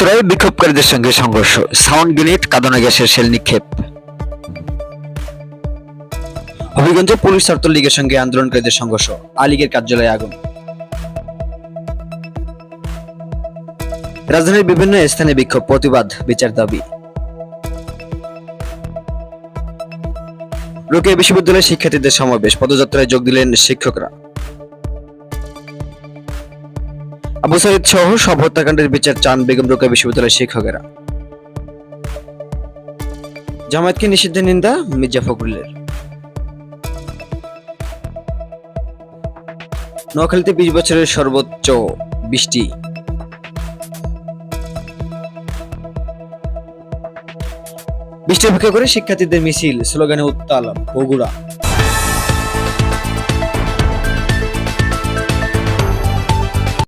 উত্তরায় বিক্ষোভকারীদের সঙ্গে সংঘর্ষ, সাউন্ড গ্রেনেড, কাঁদানো গ্যাসের শেল নিক্ষেপ। হবিগঞ্জে পুলিশ ছাত্রলীগের সঙ্গে আন্দোলনকারীদের সংঘর্ষ, আলীগের কার্যালয়ে আগুন। রাজধানীর বিভিন্ন স্থানে বিক্ষোভ, প্রতিবাদ, বিচার দাবি। রোকেয়া বিশ্ববিদ্যালয়ের শিক্ষার্থীদের সমাবেশ, পদযাত্রায় যোগ দিলেন শিক্ষকরা। আবু সাঈদ সহ সব হত্যাকাণ্ডের বিচার চান বেগম রোকেয়া বিশ্ববিদ্যালয়ের শিক্ষকেরা। জামায়াতকে নিষিদ্ধের নিন্দা মির্জা ফখরুলের। নোয়াখালীতে 20 বছরের সর্বোচ্চ বৃষ্টি। বৃষ্টি অপেক্ষা করে শিক্ষার্থীদের মিছিল, স্লোগানে উত্তাল বগুড়া।